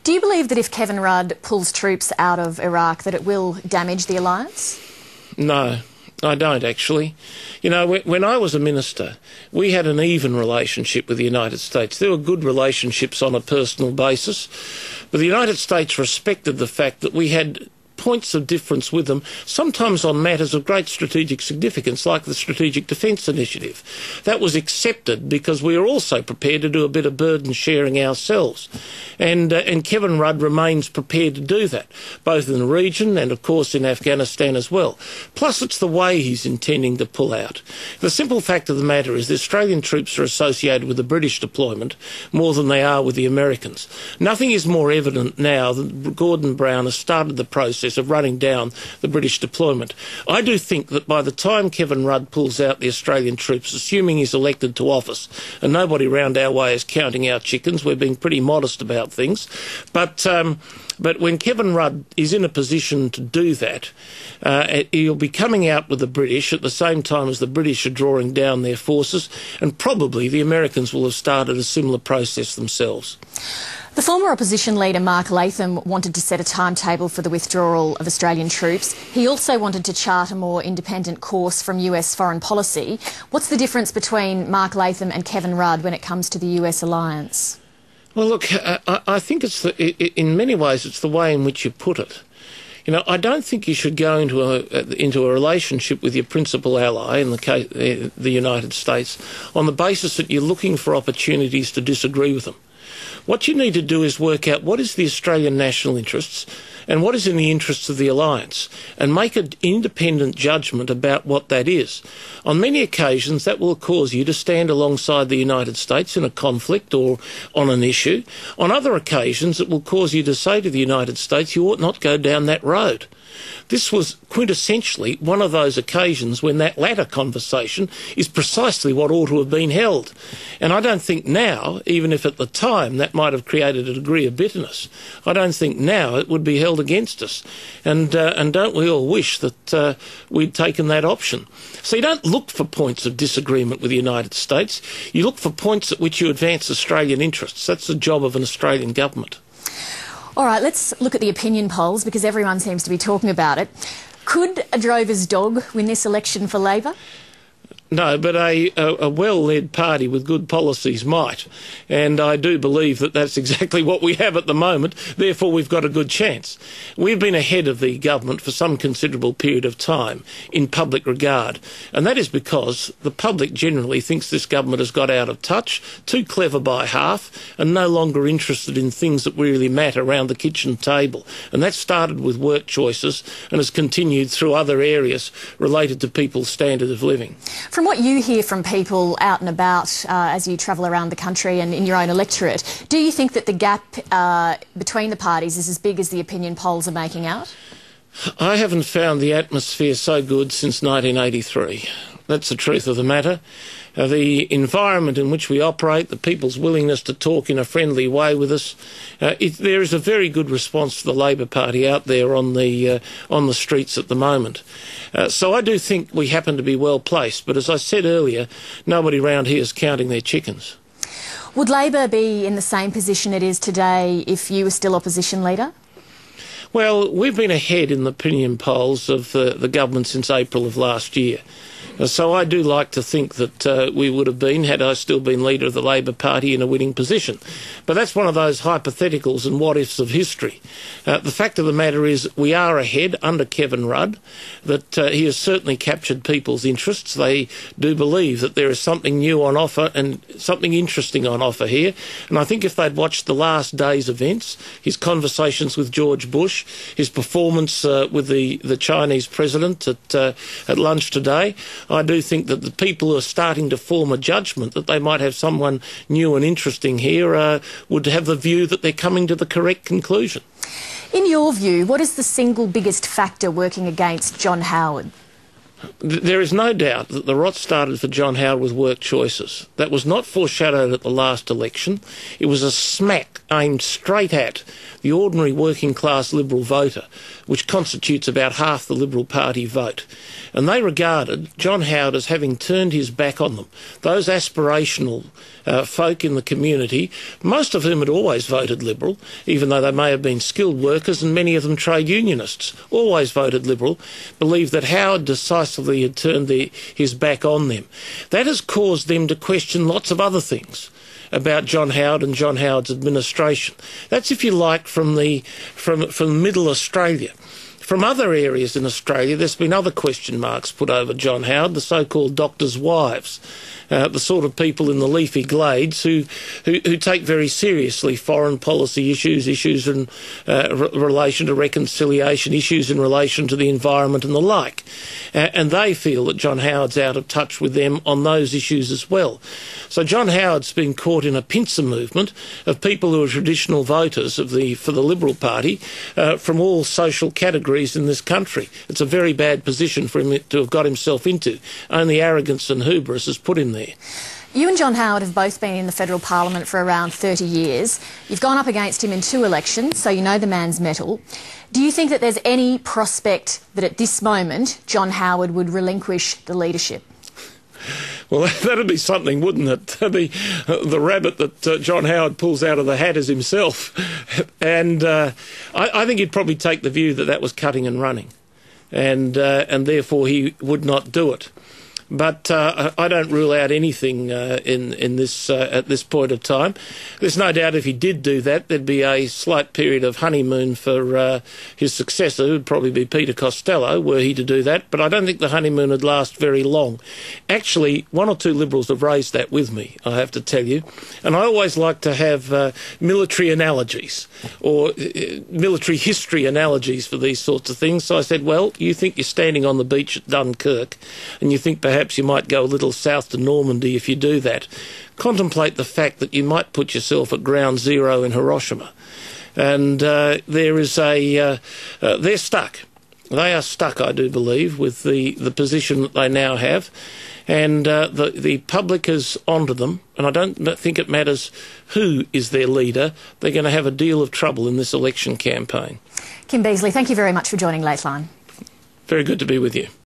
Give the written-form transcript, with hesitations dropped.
Do you believe that if Kevin Rudd pulls troops out of Iraq that it will damage the alliance? No, I don't actually. You know, when I was a minister, we had an even relationship with the United States. There were good relationships on a personal basis, but the United States respected the fact that we had points of difference with them, sometimes on matters of great strategic significance, like the Strategic Defence Initiative. That was accepted because we were also prepared to do a bit of burden sharing ourselves. And Kevin Rudd remains prepared to do that, both in the region and, of course, in Afghanistan as well. Plus, it's the way he's intending to pull out. The simple fact of the matter is the Australian troops are associated with the British deployment more than they are with the Americans. Nothing is more evident now that Gordon Brown has started the process of running down the British deployment. I do think that by the time Kevin Rudd pulls out the Australian troops, assuming he's elected to office, and nobody round our way is counting our chickens, we're being pretty modest about things, but when Kevin Rudd is in a position to do that, he'll be coming out with the British at the same time as the British are drawing down their forces, and probably the Americans will have started a similar process themselves. The former opposition leader Mark Latham wanted to set a timetable for the withdrawal of Australian troops. He also wanted to chart a more independent course from US foreign policy. What's the difference between Mark Latham and Kevin Rudd when it comes to the US alliance? Well, look, I think in many ways it's the way in which you put it. You know, I don't think you should go into a relationship with your principal ally, in the case the United States, on the basis that you're looking for opportunities to disagree with them. What you need to do is work out what is the Australian national interests and what is in the interests of the alliance, and make an independent judgment about what that is. On many occasions, that will cause you to stand alongside the United States in a conflict or on an issue. On other occasions, it will cause you to say to the United States, you ought not go down that road. This was quintessentially one of those occasions when that latter conversation is precisely what ought to have been held. And I don't think now, even if at the time that might have created a degree of bitterness, I don't think now it would be held against us. And don't we all wish that we'd taken that option? So you don't look for points of disagreement with the United States. You look for points at which you advance Australian interests. That's the job of an Australian government. All right, let's look at the opinion polls because everyone seems to be talking about it. Could a drover's dog win this election for Labor? No, but a well-led party with good policies might. And I do believe that that's exactly what we have at the moment. Therefore, we've got a good chance. We've been ahead of the government for some considerable period of time in public regard. And that is because the public generally thinks this government has got out of touch, too clever by half, and no longer interested in things that really matter around the kitchen table. And that started with work choices and has continued through other areas related to people's standard of living. From what you hear from people out and about as you travel around the country and in your own electorate, do you think that the gap between the parties is as big as the opinion polls are making out? I haven't found the atmosphere so good since 1983. That's the truth of the matter. The environment in which we operate, the people's willingness to talk in a friendly way with us, there is a very good response to the Labor Party out there on the streets at the moment. So I do think we happen to be well placed, but as I said earlier, nobody round here is counting their chickens. Would Labor be in the same position it is today if you were still opposition leader? Well, we've been ahead in the opinion polls of the government since April of last year. So I do like to think that we would have been, had I still been leader of the Labor Party, in a winning position. But that's one of those hypotheticals and what-ifs of history. The fact of the matter is we are ahead under Kevin Rudd, that he has certainly captured people's interests. They do believe that there is something new on offer and something interesting on offer here. And I think if they'd watched the last day's events, his conversations with George Bush, his performance with the Chinese president at lunch today, I do think that the people who are starting to form a judgment that they might have someone new and interesting here would have the view that they're coming to the correct conclusion. In your view, what is the single biggest factor working against John Howard? There is no doubt that the rot started for John Howard with work choices. That was not foreshadowed at the last election. It was a smack aimed straight at the ordinary working class Liberal voter, which constitutes about half the Liberal Party vote. And they regarded John Howard as having turned his back on them. Those aspirational folk in the community, most of whom had always voted Liberal, even though they may have been skilled workers and many of them trade unionists, always voted Liberal, believed that Howard decisively had turned his back on them. That has caused them to question lots of other things about John Howard and John Howard's administration. That's, if you like, from Middle Australia. From other areas in Australia, there's been other question marks put over John Howard, the so-called doctors' wives, the sort of people in the leafy glades who take very seriously foreign policy issues in relation to reconciliation, issues in relation to the environment and the like. And they feel that John Howard's out of touch with them on those issues as well. So John Howard's been caught in a pincer movement of people who are traditional voters for the Liberal Party from all social categories in this country. It's a very bad position for him to have got himself into. Only arrogance and hubris has put him there. You and John Howard have both been in the federal parliament for around 30 years. You've gone up against him in 2 elections, so you know the man's mettle. Do you think that there's any prospect that at this moment John Howard would relinquish the leadership? Well, that'd be something, wouldn't it? The rabbit that John Howard pulls out of the hat is himself. And I think he'd probably take the view that that was cutting and running, and therefore he would not do it. But I don't rule out anything in this at this point of time. There's no doubt if he did do that, there'd be a slight period of honeymoon for his successor, who'd probably be Peter Costello, were he to do that. But I don't think the honeymoon would last very long. Actually, 1 or 2 Liberals have raised that with me, I have to tell you. And I always like to have military analogies or military history analogies for these sorts of things. So I said, well, you think you're standing on the beach at Dunkirk and you think perhaps you might go a little south to Normandy if you do that. Contemplate the fact that you might put yourself at ground zero in Hiroshima. And they're stuck. They are stuck, I do believe, with the position that they now have. And the public is onto them, and I don't think it matters who is their leader. They're going to have a deal of trouble in this election campaign. Kim Beazley, thank you very much for joining Lateline. Very good to be with you.